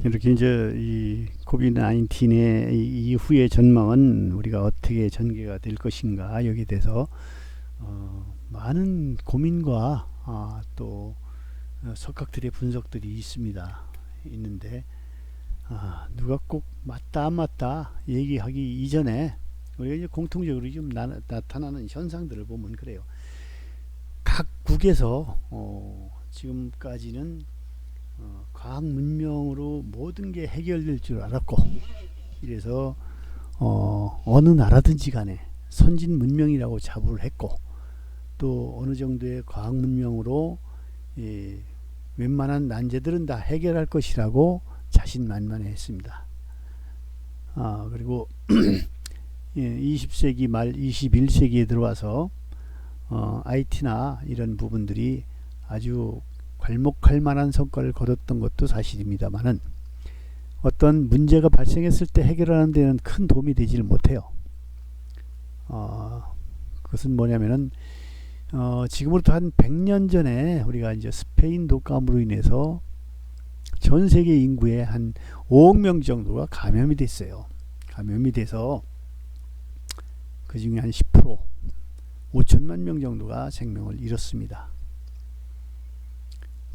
이렇게 이제 이 코비드 19의 이후의 전망은 우리가 어떻게 전개가 될 것인가 여기에 대해서 많은 고민과 또 석학들의 분석들이 있는데 누가 꼭 맞다 안 맞다 얘기하기 이전에 우리가 이제 공통적으로 좀 나타나는 현상들을 보면 그래요. 각국에서 지금까지는 과학 문명으로 모든 게 해결될 줄 알았고, 이래서 어느 나라든지 간에 선진 문명이라고 자부를 했고, 또 어느 정도의 과학 문명으로 웬만한 난제들은 다 해결할 것이라고 자신만만했습니다. 그리고 20세기 말 21세기에 들어와서 IT나 이런 부분들이 아주 괄목할 만한 성과를 거뒀던 것도 사실입니다만은 어떤 문제가 발생했을 때 해결하는 데는 큰 도움이 되지를 못해요. 그것은 뭐냐면은 지금으로부터 한 100년 전에 우리가 이제 스페인 독감으로 인해서 전 세계 인구의 한 5억 명 정도가 감염이 됐어요. 감염이 돼서 그 중에 한 10%, 5천만 명 정도가 생명을 잃었습니다.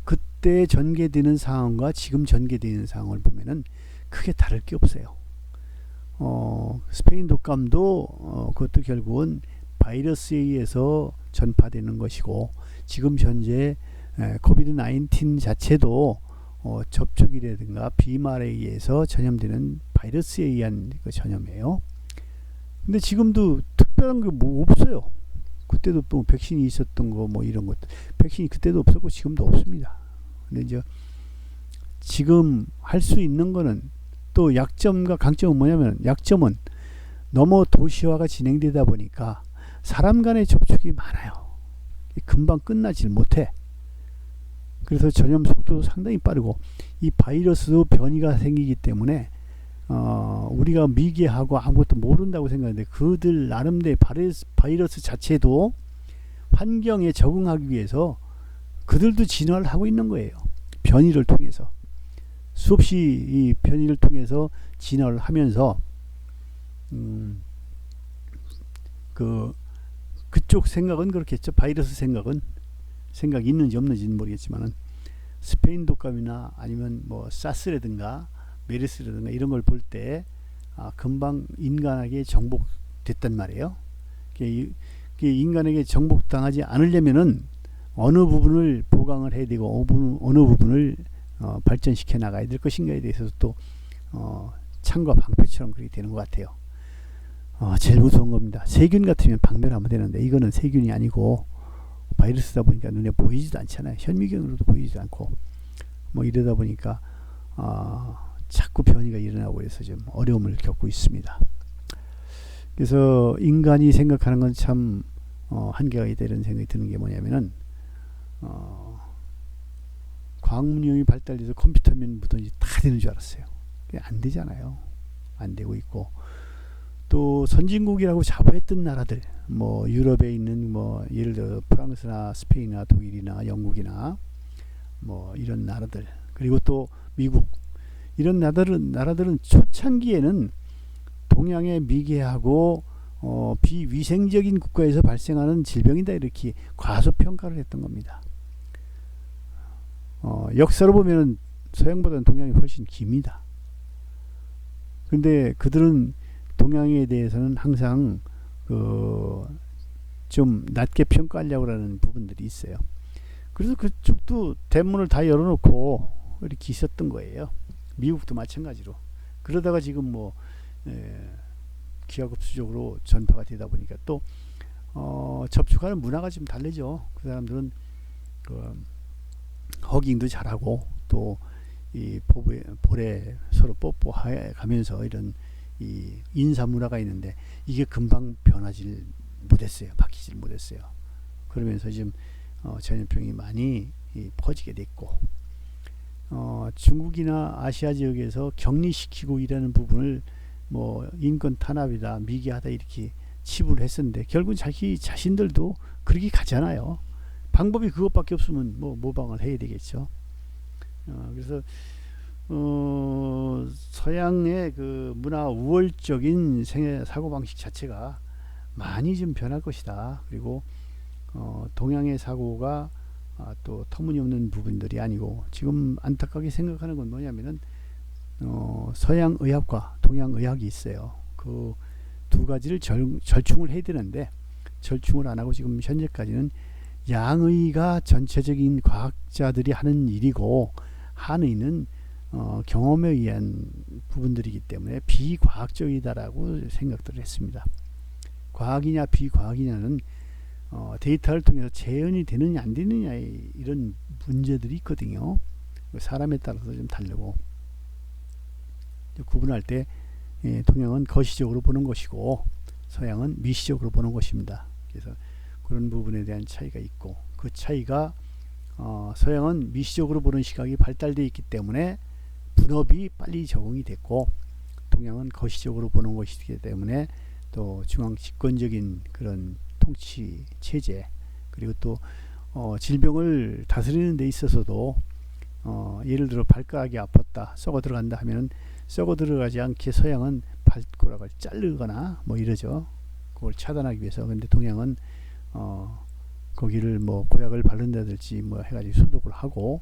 그때 전개되는 상황과 지금 전개되는 상황을 보면은 크게 다를 게 없어요. 스페인 독감도 그것도 결국은 바이러스에 의해서 전파되는 것이고, 지금 현재 코비드 19 자체도 접촉이라든가 비말에 의해서 전염되는 바이러스에 의한 그 전염이에요. 근데 지금도 특별한 게 뭐 없어요. 그때도 뭐 백신이 있었던 거 뭐 이런 것, 백신이 그때도 없었고 지금도 없습니다. 근데 이제 지금 할 수 있는 거는, 또 약점과 강점은 뭐냐면, 약점은 너무 도시화가 진행되다 보니까 사람 간의 접촉이 많아요. 금방 끝나질 못해. 그래서 전염 속도도 상당히 빠르고, 이 바이러스도 변이가 생기기 때문에 우리가 미개하고 아무것도 모른다고 생각하는데, 그들 나름대로 바이러스 자체도 환경에 적응하기 위해서 그들도 진화를 하고 있는 거예요. 변이를 통해서 수없이 이 변이를 통해서 진화를 하면서 그쪽 생각은 그렇겠죠. 바이러스 생각이 있는지 없는지는 모르겠지만은, 스페인 독감이나 아니면 뭐 사스라든가 메르스라든가 이런 걸 볼 때 금방 인간에게 정복됐단 말이에요. 인간에게 정복당하지 않으려면은 어느 부분을 보강을 해야 되고 어느 부분을 발전시켜 나가야 될 것인가에 대해서 또 창과 방패처럼 그렇게 되는 것 같아요. 제일 무서운 겁니다. 세균 같으면 박멸하면 되는데, 이거는 세균이 아니고 바이러스다 보니까 눈에 보이지도 않잖아요. 현미경으로도 보이지도 않고 뭐 이러다 보니까 자꾸 변이가 일어나고 해서 좀 어려움을 겪고 있습니다. 그래서 인간이 생각하는 건 참 한계가 있다 이런 생각이 드는 게 뭐냐면은, 과학문명이 발달돼서 컴퓨터면 뭐든지 다 되는 줄 알았어요. 안 되잖아요. 안 되고 있고, 또 선진국이라고 자부했던 나라들, 뭐 유럽에 있는 뭐 예를 들어 프랑스나 스페인이나 독일이나 영국이나 뭐 이런 나라들, 그리고 또 미국, 이런 나라들은 초창기에는 동양에 미개하고 비위생적인 국가에서 발생하는 질병이다 이렇게 과소평가를 했던 겁니다. 역사로 보면 서양보다는 동양이 훨씬 깁니다. 근데 그들은 동양에 대해서는 항상 좀 낮게 평가하려고 하는 부분들이 있어요. 그래서 그쪽도 대문을 다 열어놓고 이렇게 있었던 거예요. 미국도 마찬가지로. 그러다가 지금 뭐 기하급수적으로 전파가 되다 보니까 또 접촉하는 문화가 좀 다르죠. 그 사람들은 허깅도 잘하고, 또 이 볼에 서로 뽀뽀해 가면서 이런 이 인사 문화가 있는데, 이게 금방 변하질 못했어요. 바뀌질 못했어요. 그러면서 지금 전염병이 많이 퍼지게 됐고, 중국이나 아시아 지역에서 격리시키고 이라는 부분을 뭐 인권 탄압이다, 미개하다 이렇게 치부를 했었는데, 결국은 자기 자신들도 그렇게 가잖아요. 방법이 그것밖에 없으면 뭐 모방을 해야 되겠죠. 그래서 서양의 그 문화 우월적인 생애 사고방식 자체가 많이 좀 변할 것이다. 그리고 동양의 사고가 또 터무니없는 부분들이 아니고, 지금 안타깝게 생각하는 건 뭐냐면은 서양 의학과 동양 의학이 있어요. 그 두 가지를 절충을 해야 되는데 절충을 안 하고 지금 현재까지는 양의가 전체적인 과학자들이 하는 일이고, 한의는 경험에 의한 부분들이기 때문에 비과학적이다라고 생각들을 했습니다. 과학이냐 비과학이냐는 데이터를 통해서 재현이 되느냐 안 되느냐 이런 문제들이 있거든요. 사람에 따라서 좀 다르고, 구분할 때 동양은 거시적으로 보는 것이고 서양은 미시적으로 보는 것입니다. 그래서 그런 부분에 대한 차이가 있고, 그 차이가 서양은 미시적으로 보는 시각이 발달되어 있기 때문에 분업이 빨리 적응이 됐고, 동양은 거시적으로 보는 것이기 때문에 또 중앙 집권적인 그런 통치 체제, 그리고 또 질병을 다스리는 데 있어서도 예를 들어 발가락이 아팠다, 썩어 들어간다 하면은 썩어 들어가지 않게 서양은 발가락을 자르거나 뭐 이러죠. 그걸 차단하기 위해서. 근데 동양은 거기를 뭐 보약을 바른다든지 뭐 해가지고 소독을 하고,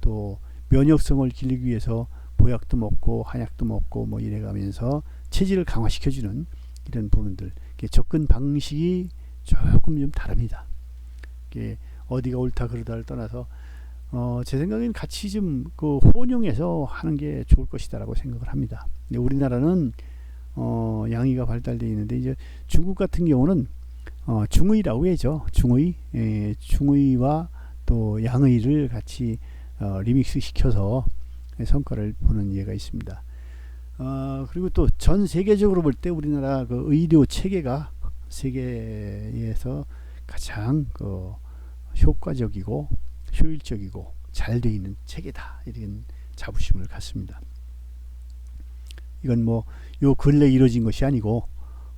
또 면역성을 기르기 위해서 보약도 먹고 한약도 먹고 뭐 이래가면서 체질을 강화시켜주는 이런 부분들, 접근 방식이 조금 좀 다릅니다. 어디가 옳다 그르다를 떠나서 제 생각에는 같이 좀 그 혼용해서 하는 게 좋을 것이다라고 생각을 합니다. 근데 우리나라는 양의가 발달되어 있는데, 이제 중국 같은 경우는 중의라고 해죠. 중의와 또 양의를 같이 리믹스 시켜서 성과를 보는 예가 있습니다. 그리고 또 전 세계적으로 볼 때 우리나라 그 의료 체계가 세계에서 가장 효과적이고 효율적이고 잘 되어 있는 체계다, 이런 자부심을 갖습니다. 이건 뭐 요 근래 이루어진 것이 아니고,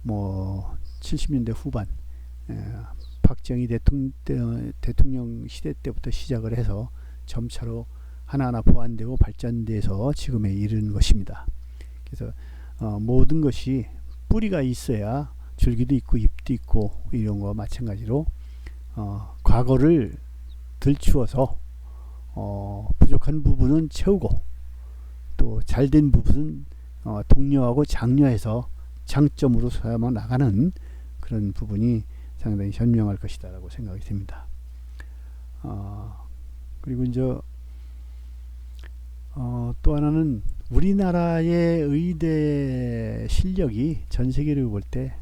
뭐 70년대 후반 박정희 대통령 시대 때부터 시작을 해서 점차로 하나하나 보완되고 발전돼서 지금에 이르는 것입니다. 그래서 모든 것이 뿌리가 있어야 줄기도 있고 잎도 있고, 이런 거와 마찬가지로 과거를 들추어서 부족한 부분은 채우고, 또 잘된 부분은 독려하고 장려해서 장점으로 삼아 나가는 그런 부분이 상당히 현명할 것이다 라고 생각이 됩니다. 그리고 이제 또 하나는 우리나라의 의대 실력이 전 세계를 볼 때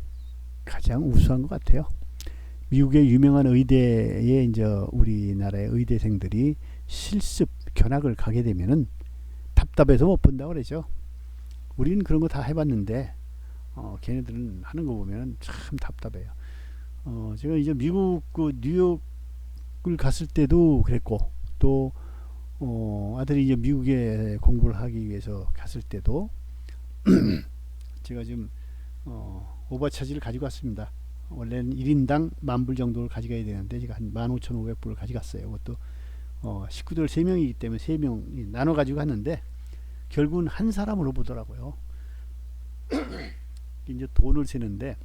가장 우수한 것 같아요. 미국의 유명한 의대에 이제 우리나라의 의대생들이 실습 견학을 가게 되면은 답답해서 못 본다고 그러죠. 우리는 그런 거 다 해봤는데 걔네들은 하는 거 보면 참 답답해요. 제가 이제 미국 그 뉴욕을 갔을 때도 그랬고, 또 아들이 이제 미국에 공부를 하기 위해서 갔을 때도 제가 지금 오버차지를 가지고 왔습니다. 원래는 1인당 10,000불 정도를 가져가야 되는데 제가 한 15,500불을 가져갔어요. 그것도 식구들 3명이기 때문에 3명이 나눠 가지고 갔는데 결국은 한 사람으로 보더라고요. 이제 돈을 세는데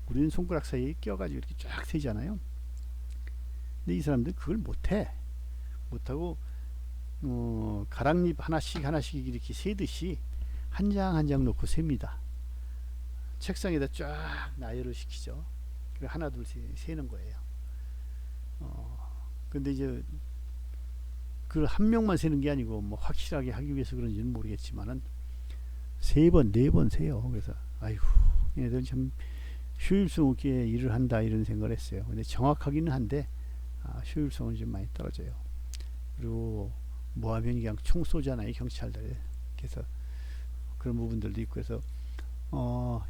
우리는 손가락 사이에 껴가지고 이렇게 쫙 세잖아요. 근데 이 사람들 그걸 못하고 가랑잎 하나씩 이렇게 세듯이 한 장 한 장 놓고 셉니다. 책상에다 쫙 나열을 시키죠. 그리고 하나 둘 세는 거예요. 근데 이제 그 한 명만 세는 게 아니고 뭐 확실하게 하기 위해서 그런지는 모르겠지만은 3번 4번 세요. 그래서 아이고 얘네들은 참 효율성 없게 일을 한다, 이런 생각을 했어요. 근데 정확하기는 한데 효율성은 좀 많이 떨어져요. 그리고 뭐하면 그냥 총 쏘잖아요, 경찰들. 그래서 그런 부분들도 있고 해서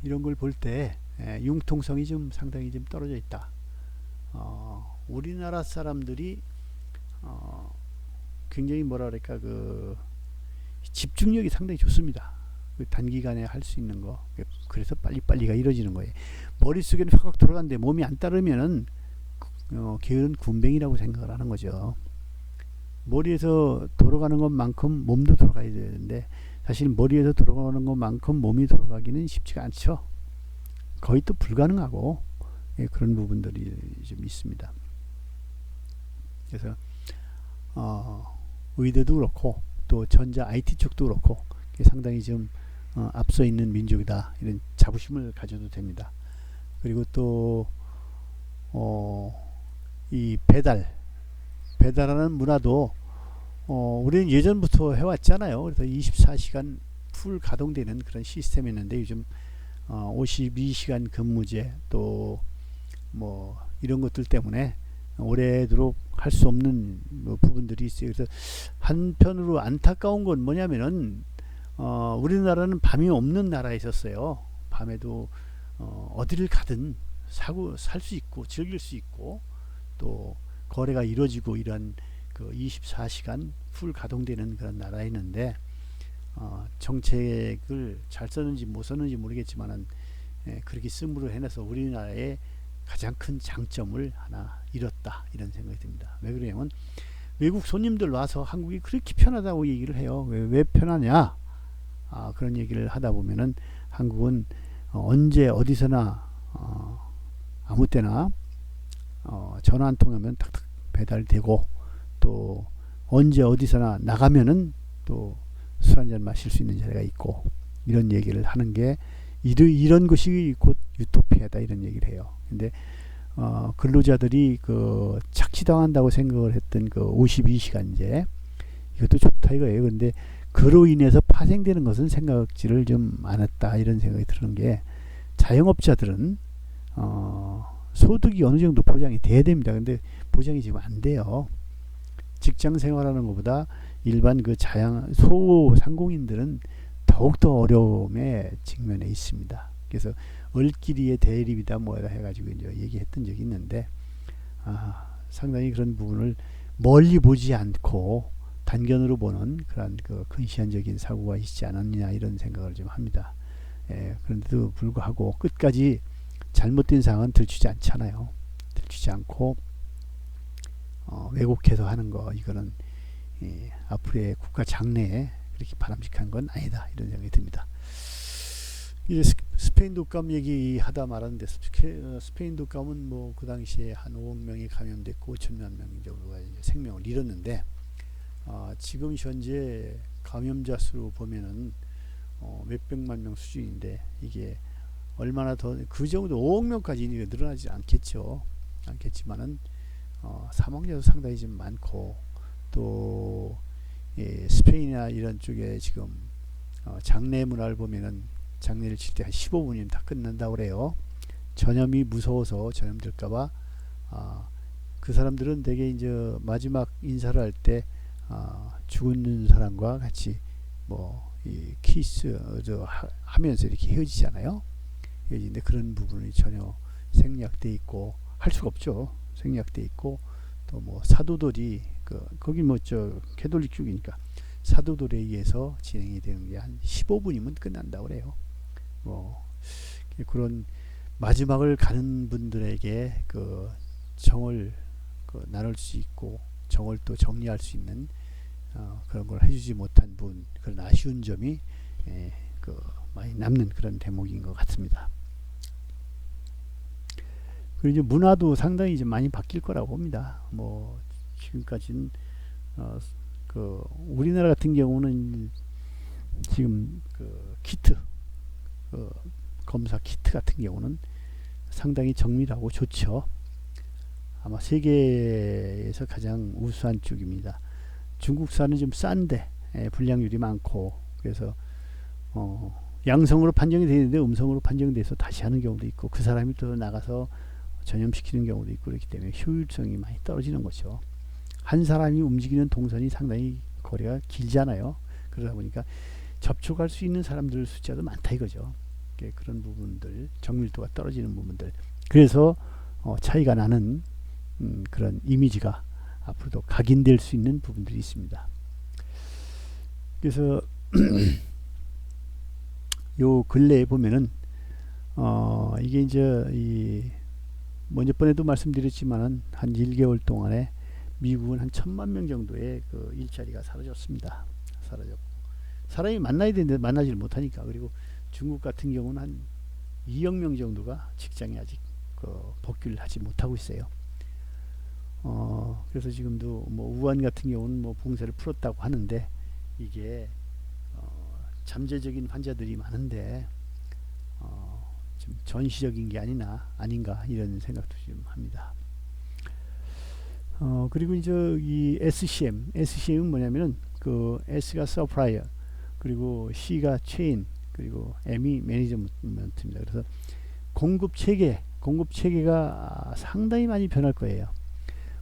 이런 걸 볼 때 융통성이 좀 상당히 좀 떨어져 있다. 우리나라 사람들이 굉장히 뭐라 그럴까, 그 집중력이 상당히 좋습니다. 그 단기간에 할 수 있는 거. 그래서 빨리빨리가 이루어지는 거예요. 머릿속에는 확 돌아가는데 몸이 안 따르면은 게으른 군뱅이라고 생각을 하는 거죠. 머리에서 돌아가는 것만큼 몸도 돌아가야 되는데 사실 머리에서 돌아가는 것만큼 몸이 돌아가기는 쉽지가 않죠. 거의 또 불가능하고 예, 그런 부분들이 좀 있습니다. 그래서 의대도 그렇고 또 전자 IT 쪽도 그렇고 상당히 좀 앞서 있는 민족이다 이런 자부심을 가져도 됩니다. 그리고 또 이 배달하는 문화도 우리는 예전부터 해왔잖아요. 그래서 24시간 풀 가동되는 그런 시스템이었는데 요즘 52시간 근무제 또 뭐 이런 것들 때문에 오래도록 할 수 없는 뭐 부분들이 있어요. 그래서 한편으로 안타까운 건 뭐냐면은 우리나라는 밤이 없는 나라에 있었어요. 밤에도 어디를 가든 사고 살 수 있고 즐길 수 있고 또 거래가 이루어지고 이런 그 24시간 풀 가동되는 그런 나라에 있는데 정책을 잘 썼는지 못 썼는지 모르겠지만은 그렇게 씀으로 해내서 우리나라의 가장 큰 장점을 하나 잃었다 이런 생각이 듭니다. 왜 그러냐면 외국 손님들 와서 한국이 그렇게 편하다고 얘기를 해요. 왜 편하냐? 그런 얘기를 하다 보면은 한국은 언제 어디서나 아무 때나 전화 한 통하면 탁탁 배달되고 또 언제 어디서나 나가면은 또 술 한잔 마실 수 있는 자리가 있고 이런 얘기를 하는 게 이런 것이 곧 유토피아다 이런 얘기를 해요. 근데 근로자들이 그 착취당한다고 생각을 했던 그 52시간제 이것도 좋다 이거예요. 근데 그로 인해서 파생되는 것은 생각지를 좀 안 했다 이런 생각이 드는 게 자영업자들은 소득이 어느 정도 보장이 돼야 됩니다. 근데 보장이 지금 안 돼요. 직장 생활하는 것보다 일반 그 소상공인들은 더욱더 어려움에 직면해 있습니다. 그래서 을끼리의 대립이다 뭐다 해가지고 이제 얘기했던 적이 있는데 상당히 그런 부분을 멀리 보지 않고 단견으로 보는 그런 그 근시안적인 사고가 있지 않았냐 이런 생각을 좀 합니다. 그런데도 불구하고 끝까지 잘못된 상황은 들추지 않잖아요. 들추지 않고 왜곡해서 하는 거 이거는 앞으로의 국가 장래에 그렇게 바람직한 건 아니다 이런 생각이 듭니다. 이제 스페인 독감 얘기하다 말았는데 스페인 독감은 뭐 그 당시에 한 5억 명이 감염됐고 5천만 명 정도가 생명을 잃었는데 지금 현재 감염자 수로 보면은 몇백만 명 수준인데 이게 얼마나 더 그 정도 5억 명까지 늘어나지 않겠지만은 사망자도 상당히 좀 많고 또 스페인이나 이런 쪽에 지금 장례 문화를 보면은 장례를 칠 때 한 15분이면 다 끝난다고 그래요. 전염이 무서워서 전염될까봐 그 사람들은 되게 이제 마지막 인사를 할 때 죽은 사람과 같이 뭐 이 키스 하면서 이렇게 헤어지잖아요. 헤어지는데 그런 부분이 전혀 생략돼 있고 할 수가 없죠. 생략돼 있고 또 뭐 사도들이 거기 뭐 캐톨릭 쪽이니까 사도들에 의해서 진행이 되는 게 한 15분이면 끝난다고 그래요. 뭐 그런 마지막을 가는 분들에게 그 정을 나눌 수 있고 정을 또 정리할 수 있는 그런 걸 해주지 못한 분 그런 아쉬운 점이 많이 남는 그런 대목인 것 같습니다. 그리고 이제 문화도 상당히 이제 많이 바뀔 거라고 봅니다. 뭐 지금까지는 우리나라 같은 경우는 지금 키트 검사 키트 같은 경우는 상당히 정밀하고 좋죠. 아마 세계에서 가장 우수한 쪽입니다. 중국산은 좀 싼데 불량률이 많고 그래서 양성으로 판정이 되는데 음성으로 판정돼서 다시 하는 경우도 있고 그 사람이 또 나가서 전염시키는 경우도 있고 그렇기 때문에 효율성이 많이 떨어지는 거죠. 한 사람이 움직이는 동선이 상당히 거리가 길잖아요. 그러다 보니까 접촉할 수 있는 사람들 숫자도 많다 이거죠. 그런 부분들 정밀도가 떨어지는 부분들 그래서 차이가 나는 그런 이미지가 앞으로도 각인될 수 있는 부분들이 있습니다. 그래서 요 근래에 보면은 이게 이제 먼저 번에도 말씀드렸지만은 한 1개월 동안에 미국은 한 1,000만 명 정도의 그 일자리가 사라졌습니다. 사라졌고 사람이 만나야 되는데 만나지를 못하니까. 그리고 중국 같은 경우는 한 2억 명 정도가 직장에 아직 그 복귀를 하지 못하고 있어요. 그래서 지금도 뭐 우한 같은 경우는 뭐 봉쇄를 풀었다고 하는데 이게 잠재적인 환자들이 많은데 좀 전시적인 게 아닌가 이런 생각도 좀 합니다. 그리고 이제 이 SCM은 뭐냐면은 그 S가 서플라이어, 그리고 C가 체인, 그리고 M이 매니지먼트입니다. 그래서 공급 체계가 상당히 많이 변할 거예요.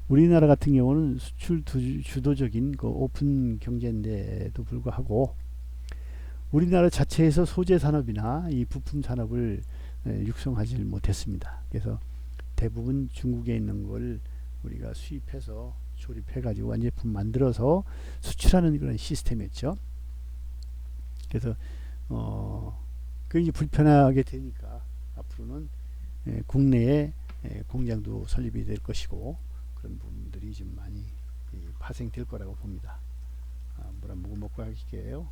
우리나라 같은 경우는 수출 주도적인 그 오픈 경제인데도 불구하고 우리나라 자체에서 소재 산업이나 이 부품 산업을 육성하지 못했습니다. 그래서 대부분 중국에 있는 걸 우리가 수입해서 조립해가지고 완제품 만들어서 수출하는 그런 시스템이었죠. 그래서 그게 이제 불편하게 되니까 앞으로는 국내에 공장도 설립이 될 것이고 그런 부분들이 좀 많이 파생될 거라고 봅니다. 물 한 모금 먹고 할게요.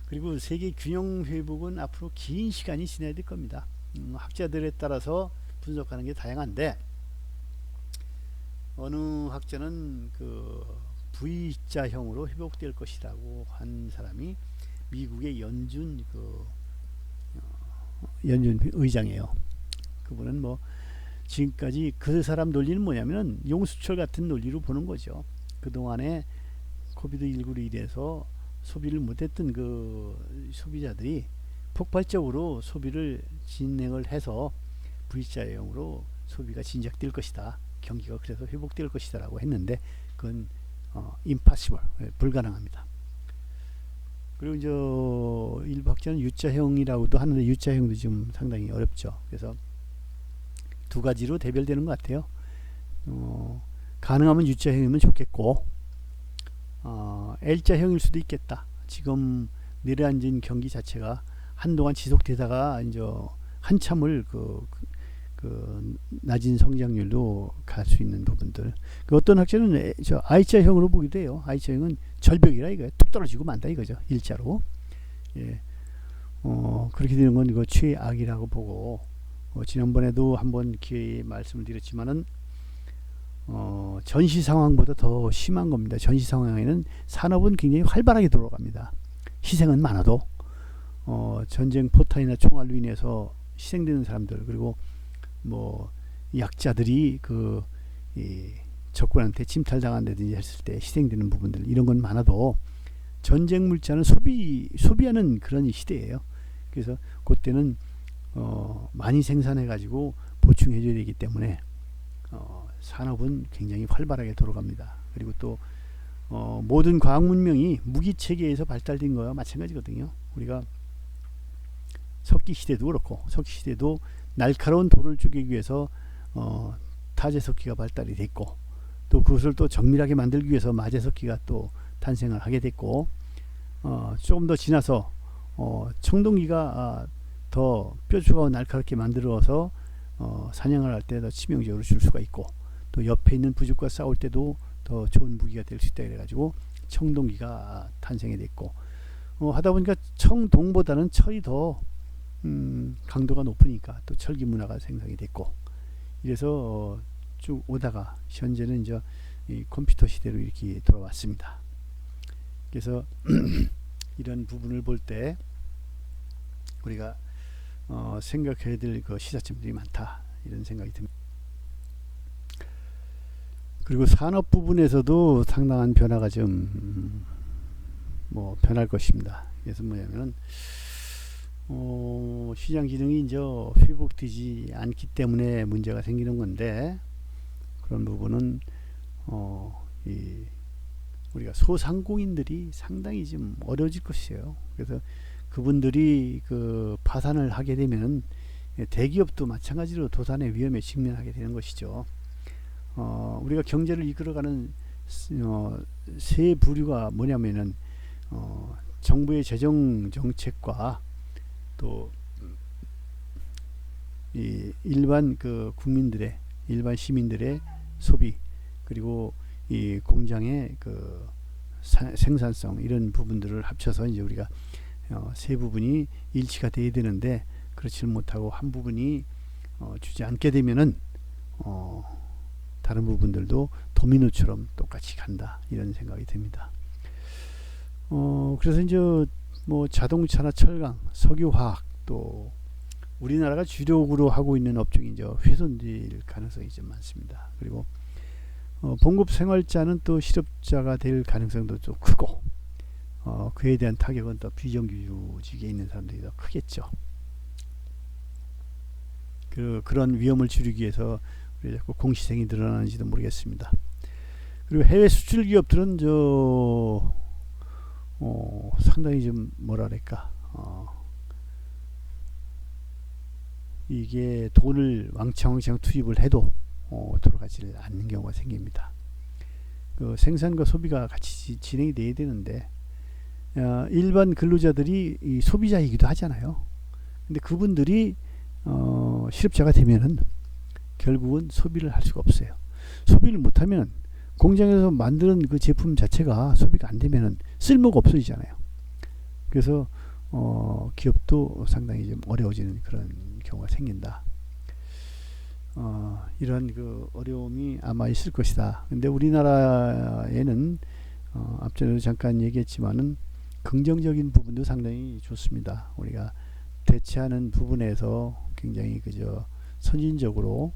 그리고 세계 균형 회복은 앞으로 긴 시간이 지나야 될 겁니다. 학자들에 따라서 분석하는 게 다양한데 어느 학자는 그 V자형으로 회복될 것이라고 한 사람이 미국의 연준 의장이에요. 그분은 뭐 지금까지 그 사람 논리는 뭐냐면 용수철 같은 논리로 보는 거죠. 그동안에 코비드19로 인해서 소비를 못했던 그 소비자들이 폭발적으로 소비를 진행을 해서 V자형으로 소비가 진작될 것이다. 경기가 그래서 회복될 것이다 라고 했는데 그건 impossible, 불가능합니다. 그리고 이제 일부 학자는 U자형이라고도 하는데 U자형도 지금 상당히 어렵죠. 그래서 두 가지로 대별되는 것 같아요. 가능하면 U자형이면 좋겠고 L자형일 수도 있겠다. 지금 내려앉은 경기 자체가 한동안 지속되다가 이제 한참을 그 낮은 성장률로 갈 수 있는 부분들. 어떤 학자는 저 I자형으로 보기도 해요. I자형은 절벽이라 이거예요. 뚝 떨어지고 만다 이거죠. 일자로. 예. 그렇게 되는 건 이거 최악이라고 보고 지난번에도 한번 기회에 말씀을 드렸지만은 전시 상황보다 더 심한 겁니다. 전시 상황에는 산업은 굉장히 활발하게 돌아갑니다. 희생은 많아도 전쟁 포탄이나 총알로 인해서 희생되는 사람들, 그리고 뭐 약자들이 이 적군한테 침탈당한다든지 했을 때 희생되는 부분들, 이런 건 많아도 전쟁 물자는 소비하는 그런 시대예요. 그래서 그때는 많이 생산해 가지고 보충해 줘야 되기 때문에 산업은 굉장히 활발하게 돌아갑니다. 그리고 또 모든 과학 문명이 무기 체계에서 발달된 거와 마찬가지거든요. 우리가 석기 시대도 그렇고, 석기 시대도 날카로운 돌을 쪼개기 위해서 타제석기가 발달이 됐고, 또 그것을 또 정밀하게 만들기 위해서 마제석기가 또 탄생을 하게 됐고, 조금 더 지나서 청동기가 더 뾰족하고 날카롭게 만들어서 사냥을 할 때 더 치명적으로 줄 수가 있고, 또 옆에 있는 부족과 싸울 때도 더 좋은 무기가 될 수 있다 그래가지고 청동기가 탄생이 됐고, 하다 보니까 청동보다는 철이 더 강도가 높으니까 또 철기 문화가 생성이 됐고, 이래서 쭉 오다가 현재는 이제 이 컴퓨터 시대로 이렇게 돌아왔습니다. 그래서 이런 부분을 볼 때 우리가 생각해야 될 그 시사점들이 많다, 이런 생각이 듭니다. 그리고 산업 부분에서도 상당한 변화가 좀 변할 것입니다. 그래서 뭐냐면은 시장 기능이 이제 회복되지 않기 때문에 문제가 생기는 건데, 그런 부분은 우리가 소상공인들이 상당히 좀 어려워질 것이에요. 그래서 그분들이 파산을 하게 되면 대기업도 마찬가지로 도산의 위험에 직면하게 되는 것이죠. 우리가 경제를 이끌어가는 세 부류가 뭐냐면은 정부의 재정 정책과 또 이 일반 그 국민들의 일반 시민들의 소비 그리고 이 공장의 그 생산성 이런 부분들을 합쳐서 이제 우리가 세 부분이 일치가 돼야 되는데 그렇지는 못하고 한 부분이 주지 않게 되면은 다른 부분들도 도미노처럼 똑같이 간다 이런 생각이 듭니다. 그래서 이제 뭐 자동차나 철강, 석유화학 또 우리나라가 주력으로 하고 있는 업종이 이제 훼손될 가능성이 좀 많습니다. 그리고 봉급 생활자는 또 실업자가 될 가능성도 좀 크고 그에 대한 타격은 또 비정규직에 있는 사람들이 더 크겠죠. 그런 위험을 줄이기 위해서 왜 자꾸 공시생이 늘어나는지도 모르겠습니다. 그리고 해외 수출 기업들은 상당히 좀 뭐랄까 이게 돈을 왕창 투입을 해도 돌아가지 않는 경우가 생깁니다. 그 생산과 소비가 같이 진행이 돼야 되는데 일반 근로자들이 이 소비자이기도 하잖아요. 근데 그분들이 실업자가 되면은 결국은 소비를 할 수가 없어요. 소비를 못하면 공장에서 만드는 그 제품 자체가 소비가 안 되면은 쓸모가 없어지잖아요. 그래서 기업도 상당히 좀 어려워지는 그런 경우가 생긴다. 이런 그 어려움이 아마 있을 것이다. 근데 우리나라에는 앞전에도 잠깐 얘기했지만은 긍정적인 부분도 상당히 좋습니다. 우리가 대체하는 부분에서 굉장히 그저 선진적으로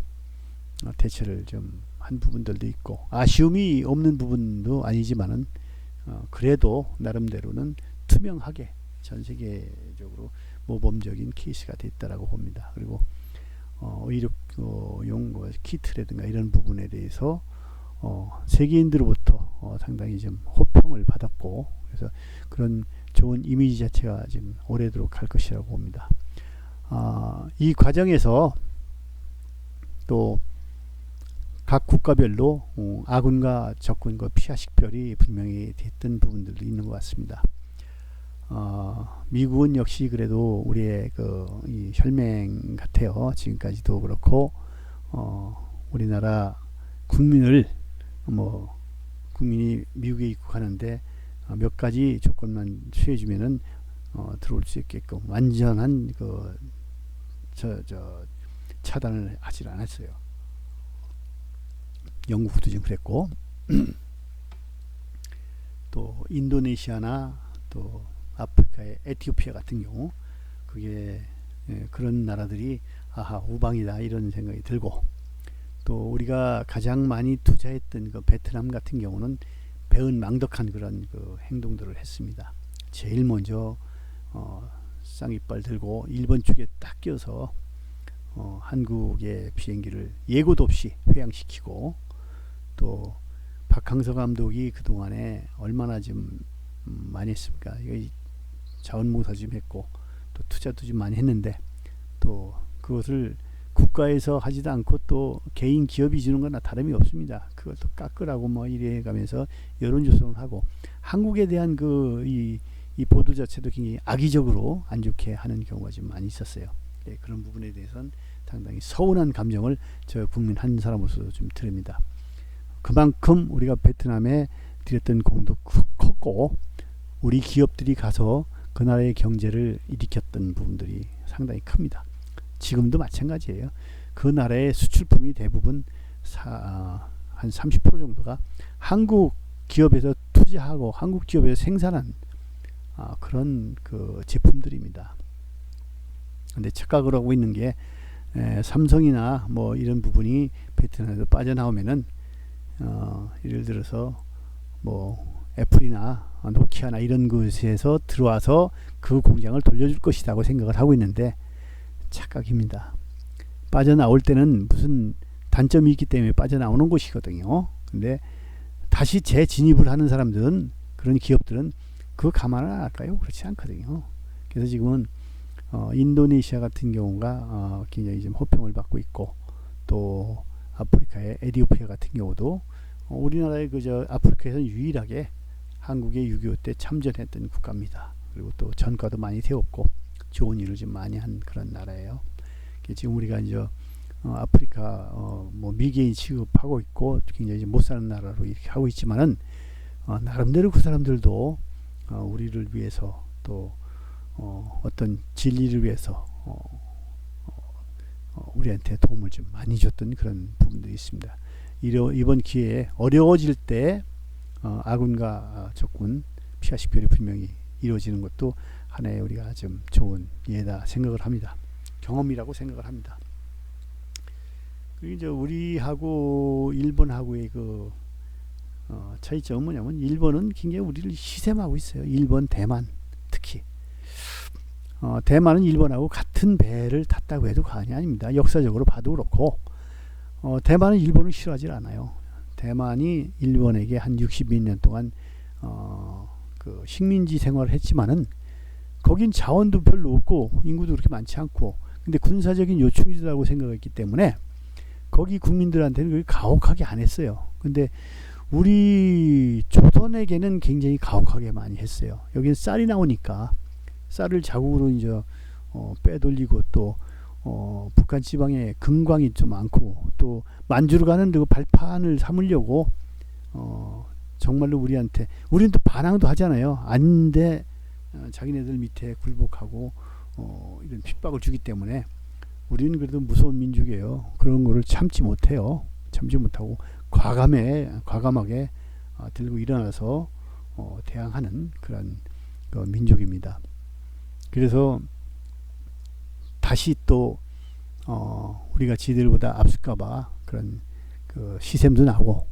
대처를 좀 한 부분들도 있고 아쉬움이 없는 부분도 아니지만은 그래도 나름대로는 투명하게 전 세계적으로 모범적인 케이스가 됐다라고 봅니다. 그리고 의료용 키트라든가 이런 부분에 대해서 세계인들로부터 상당히 좀 호평을 받았고 그래서 그런 좋은 이미지 자체가 지금 오래도록 할 것이라고 봅니다. 이 과정에서 또 각 국가별로 아군과 적군과 피하식별이 분명히 됐던 부분들도 있는 것 같습니다. 미국은 역시 그래도 우리의 이 혈맹 같아요. 지금까지도 그렇고 우리나라 국민을 국민이 미국에 입국하는데 몇 가지 조건만 취해주면은 들어올 수 있게끔 완전한 차단을 하질 않았어요. 영국도 좀 그랬고 또 인도네시아나 또 아프리카의 에티오피아 같은 경우 그게 그런 나라들이 아하 우방이다 이런 생각이 들고 또 우리가 가장 많이 투자했던 그 베트남 같은 경우는 배은망덕한 그런 그 행동들을 했습니다. 제일 먼저 쌍이빨 들고 일본 쪽에 딱 껴서 한국의 비행기를 예고도 없이 회항시키고 또 박항서 감독이 그동안에 얼마나 좀 많이 했습니까? 자원봉사 좀 했고 또 투자도 좀 많이 했는데 또 그것을 국가에서 하지도 않고 또 개인 기업이 주는 거나 다름이 없습니다. 그걸 또 깎으라고 이래 가면서 여론조성을 하고 한국에 대한 이 보도 자체도 굉장히 악의적으로 안 좋게 하는 경우가 좀 많이 있었어요. 그런 부분에 대해서는 상당히 서운한 감정을 저 국민 한 사람으로서 좀 드립니다. 그만큼 우리가 베트남에 드렸던 공도 컸고 우리 기업들이 가서 그 나라의 경제를 일으켰던 부분들이 상당히 큽니다. 지금도 마찬가지예요. 그 나라의 수출품이 대부분 한 30% 정도가 한국 기업에서 투자하고 한국 기업에서 생산한 그런 그 제품들입니다. 근데 착각을 하고 있는 게 삼성이나 이런 부분이 베트남에서 빠져나오면은 예를 들어서 애플이나 노키아나 이런 곳에서 들어와서 그 공장을 돌려줄 것이라고 생각을 하고 있는데 착각입니다. 빠져나올 때는 무슨 단점이 있기 때문에 빠져나오는 것이거든요. 근데 다시 재진입을 하는 사람들은 그런 기업들은 그거 감안을 안 할까요? 그렇지 않거든요. 그래서 지금은 인도네시아 같은 경우가 굉장히 좀 호평을 받고 있고 또 아프리카의 에티오피아 같은 경우도 우리나라의 아프리카에서 유일하게 한국의 6.25 때 참전했던 국가입니다. 그리고 또 전과도 많이 되었고 좋은 일을 좀 많이 한 그런 나라예요. 지금 우리가 이제 아프리카 뭐 미개인 취급하고 있고 굉장히 못 사는 나라로 이렇게 하고 있지만은 나름대로 그 사람들도 우리를 위해서 또 어떤 진리를 위해서 우리한테 도움을 좀 많이 줬던 그런 부분들이 있습니다. 이번 기회에 어려워질 때 아군과 적군 피하 식별이 분명히 이루어지는 것도 하나의 우리가 좀 좋은 예다 생각을 합니다. 경험이라고 생각을 합니다. 그리고 이제 우리하고 일본하고의 그 차이점은 뭐냐면 일본은 굉장히 우리를 시샘하고 있어요. 일본, 대만 특히. 대만은 일본하고 같은 배를 탔다고 해도 과언이 아닙니다. 역사적으로 봐도 그렇고 대만은 일본을 싫어하지 않아요. 대만이 일본에게 한 60몇 년 동안 그 식민지 생활을 했지만은 거긴 자원도 별로 없고 인구도 그렇게 많지 않고 근데 군사적인 요충지라고 생각했기 때문에 거기 국민들한테는 그렇게 가혹하게 안 했어요. 근데 우리 조선에게는 굉장히 가혹하게 많이 했어요. 여기는 쌀이 나오니까 쌀을 자국으로 이제 빼돌리고 또 북한 지방에 금광이 좀 많고 또 만주로 가는 그 발판을 삼으려고 정말로 우리는 또 반항도 하잖아요. 아닌데 자기네들 밑에 굴복하고 이런 핍박을 주기 때문에 우리는 그래도 무서운 민족이에요. 그런 거를 참지 못해요. 참지 못하고 과감하게 들고 일어나서 대항하는 그런 민족입니다. 그래서 다시 또 우리가 지들보다 앞설까봐 그런 그 시샘도 나고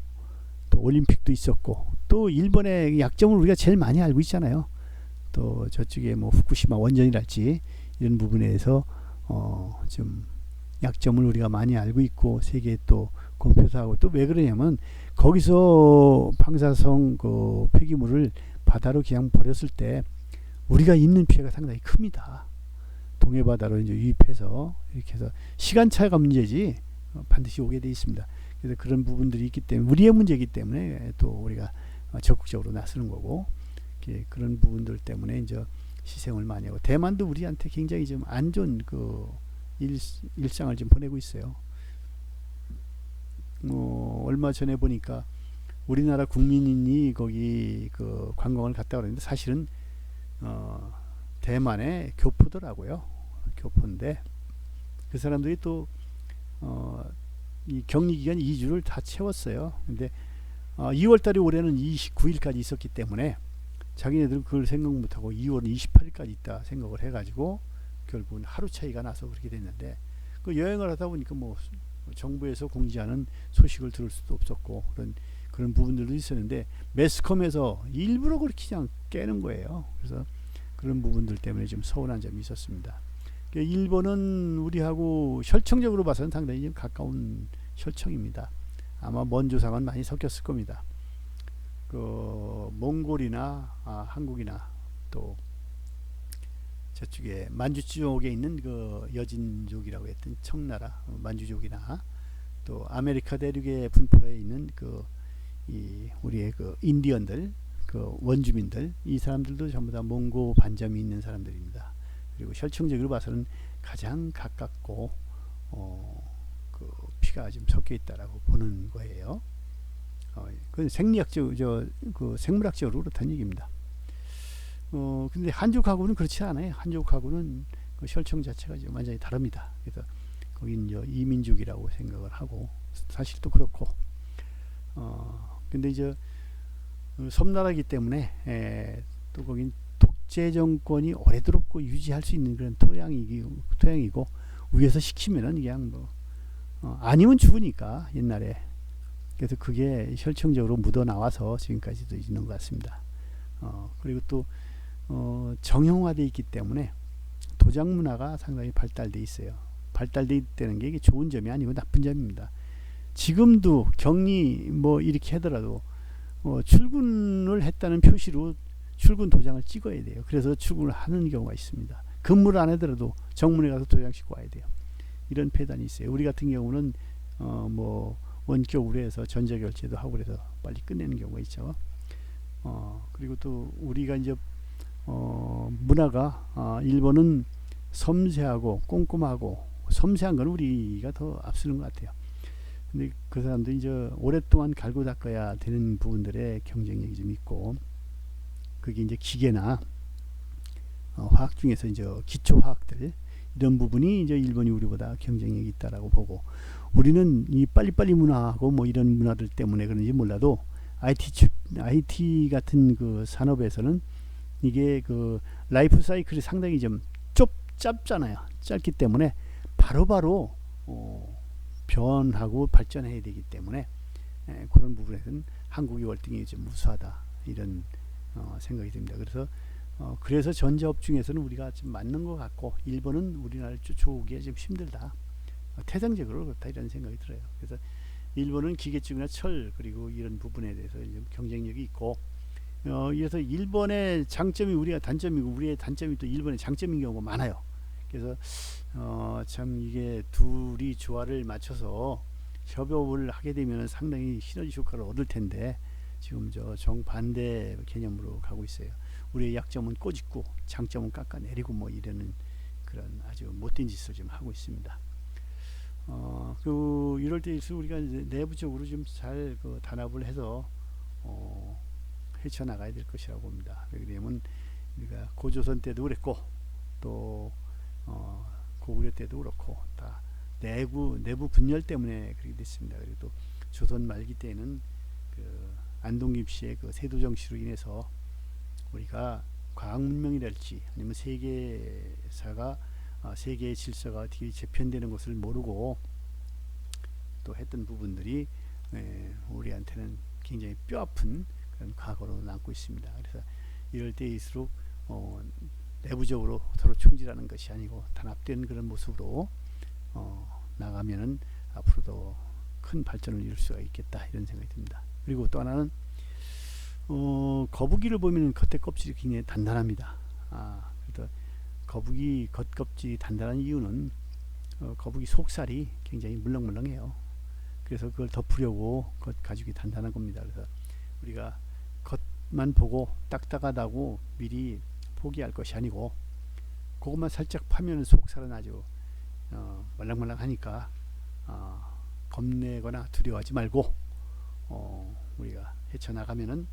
또 올림픽도 있었고 또 일본의 약점을 우리가 제일 많이 알고 있잖아요. 또 저쪽에 뭐 후쿠시마 원전이랄지 이런 부분에 대해서 좀 약점을 우리가 많이 알고 있고 세계에 또 공표사하고 또 왜 그러냐면 거기서 방사성 그 폐기물을 바다로 그냥 버렸을 때 우리가 입는 피해가 상당히 큽니다. 동해바다로 이제 유입해서 이렇게 해서 시간차가 문제지 반드시 오게 돼 있습니다. 그래서 그런 부분들이 있기 때문에 우리의 문제이기 때문에 또 우리가 적극적으로 나서는 거고 그런 부분들 때문에 이제 희생을 많이 하고 대만도 우리한테 굉장히 좀 안 좋은 그 일상을 좀 보내고 있어요. 얼마 전에 보니까 우리나라 국민이 거기 그 관광을 갔다 그랬는데 사실은 대만의 교포더라고요. 교포인데 그 사람들이 또 이 격리 기간 2주를 다 채웠어요. 근데 2월달에 올해는 29일까지 있었기 때문에 자기네들은 그걸 생각 못하고 2월 28일까지 있다 생각을 해가지고 결국은 하루 차이가 나서 그렇게 됐는데 그 여행을 하다 보니까 뭐 정부에서 공지하는 소식을 들을 수도 없었고 그런 부분들도 있었는데 매스컴에서 일부러 그렇게 그냥 깨는 거예요. 그래서 그런 부분들 때문에 좀 서운한 점이 있었습니다. 일본은 우리하고 혈청적으로 봐서는 상당히 좀 가까운 혈청입니다. 아마 먼 조상은 많이 섞였을 겁니다. 그 몽골이나 한국이나 또 저쪽에 만주 쪽에 있는 그 여진족이라고 했던 청나라 만주족이나 또 아메리카 대륙의 분포에 있는 우리의 그 인디언들 그 원주민들 이 사람들도 전부 다 몽고 반점이 있는 사람들입니다. 그리고 혈청적으로 봐서는 가장 가깝고 그 피가 좀 섞여 있다라고 보는 거예요. 그건 생물학적으로 그렇다는 얘기입니다. 근데 한족하고는 그렇지 않아요. 한족하고는 그 혈청 자체가 좀 완전히 다릅니다. 그래서 거긴 이민족이라고 생각을 하고 사실 또 그렇고 근데 이제 섬나라이기 때문에 또 거긴 독재 정권이 오래도록 유지할 수 있는 그런 토양이고 위에서 시키면은 그냥 아니면 죽으니까 옛날에 그래서 그게 혈청적으로 묻어 나와서 지금까지도 있는 것 같습니다. 그리고 또 정형화되어 있기 때문에 도장 문화가 상당히 발달되어 있어요. 발달되어 있다는 게 이게 좋은 점이 아니고 나쁜 점입니다. 지금도 격리 뭐 이렇게 하더라도 출근을 했다는 표시로 출근 도장을 찍어야 돼요. 그래서 출근을 하는 경우가 있습니다. 근무를 안 하더라도 정문에 가서 도장 찍고 와야 돼요. 이런 폐단이 있어요. 우리 같은 경우는 뭐 원격으로 해서 전자결제도 하고 그래서 빨리 끝내는 경우가 있죠. 그리고 또 우리가 이제 문화가 일본은 섬세하고 꼼꼼하고 섬세한 건 우리가 더 앞서는 것 같아요. 근데 그 사람들이 이제 오랫동안 갈고 닦아야 되는 부분들에 경쟁력이 좀 있고, 그게 이제 기계나 화학 중에서 이제 기초 화학들, 이런 부분이 이제 일본이 우리보다 경쟁력이 있다라고 보고, 우리는 이 빨리빨리 문화하고 뭐 이런 문화들 때문에 그런지 몰라도 IT 같은 그 산업에서는 이게 그 라이프 사이클이 상당히 좀 짧잖아요. 짧기 때문에 바로바로 변하고 발전해야 되기 때문에 그런 부분에서는 한국이 월등히 좀 우수하다, 이런 생각이 듭니다. 그래서 전자업 중에서는 우리가 좀 맞는 것 같고, 일본은 우리나라를 쫓아오기가 좀 힘들다, 태생적으로 그렇다, 이런 생각이 들어요. 그래서 일본은 기계 쪽이나 철, 그리고 이런 부분에 대해서 좀 경쟁력이 있고, 그래서 일본의 장점이 우리가 단점이고, 우리의 단점이 또 일본의 장점인 경우가 많아요. 그래서 참 이게 둘이 조화를 맞춰서 협업을 하게 되면 상당히 시너지 효과를 얻을 텐데, 지금 저 정반대 개념으로 가고 있어요. 우리의 약점은 꼬집고 장점은 깎아내리고 뭐 이러는 그런 아주 못된 짓을 좀 하고 있습니다. 이럴 때일수록 우리가 이제 내부적으로 좀 잘 단합을 해서 헤쳐나가야 될 것이라고 봅니다. 그렇게 되면 우리가 고조선 때도 그랬고, 또 고구려 때도 그렇고, 다 내부 분열 때문에 그렇게 됐습니다. 그리고 또 조선 말기 때는 그 안동김 씨의 그 세도정치로 인해서 우리가 과학 문명이랄지 아니면 세계의 질서가 어떻게 재편되는 것을 모르고 또 했던 부분들이 우리한테는 굉장히 뼈아픈 그런 과거로 남고 있습니다. 그래서 이럴 때일수록 내부적으로 서로 총질하는 것이 아니고 단합된 그런 모습으로 나가면은 앞으로도 큰 발전을 이룰 수가 있겠다, 이런 생각이 듭니다. 그리고 또 하나는 거북이를 보면 겉에 껍질이 굉장히 단단합니다. 그래서 거북이 겉껍질이 단단한 이유는 거북이 속살이 굉장히 물렁물렁해요. 그래서 그걸 덮으려고 겉 가죽이 단단한 겁니다. 그래서 우리가 겉만 보고 딱딱하다고 미리 포기할 것이 아니고, 그것만 살짝 파면 속살은 아주 말랑말랑하니까 겁내거나 두려워하지 말고 우리가 헤쳐나가면은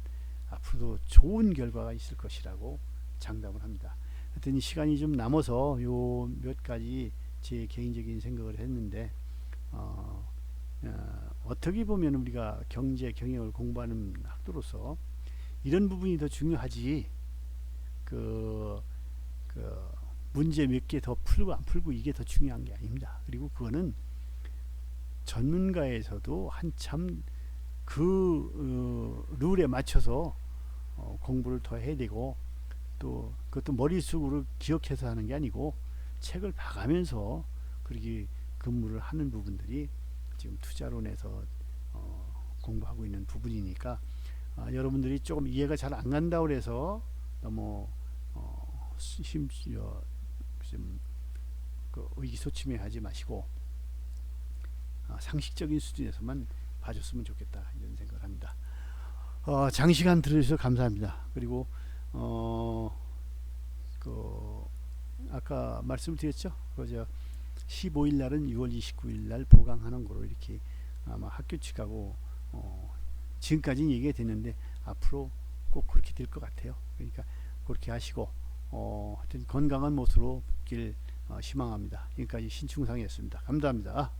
앞으로도 좋은 결과가 있을 것이라고 장담을 합니다. 하여튼 시간이 좀 남아서 요 몇 가지 제 개인적인 생각을 했는데, 어떻게 보면 우리가 경제 경영을 공부하는 학도로서 이런 부분이 더 중요하지, 문제 몇 개 더 풀고 안 풀고 이게 더 중요한 게 아닙니다. 그리고 그거는 전문가에서도 한참 룰에 맞춰서 공부를 더 해야 되고, 또 그것도 머릿속으로 기억해서 하는 게 아니고 책을 봐가면서 그렇게 근무를 하는 부분들이 지금 투자론에서 공부하고 있는 부분이니까, 여러분들이 조금 이해가 잘 안 간다고 해서 너무 좀 의기소침해하지 마시고 상식적인 수준에서만 봐줬으면 좋겠다, 이런 생각을 합니다. 장시간 들어주셔서 감사합니다. 그리고 아까 말씀을 드렸죠. 15일 날은 6월 29일 날 보강하는 거로 이렇게 아마 학교 측하고 지금까지는 얘기가 됐는데 앞으로 꼭 그렇게 될 것 같아요. 그러니까 그렇게 하시고 하여튼 건강한 모습으로 복귀를 희망합니다. 지금까지 신충상이었습니다. 감사합니다.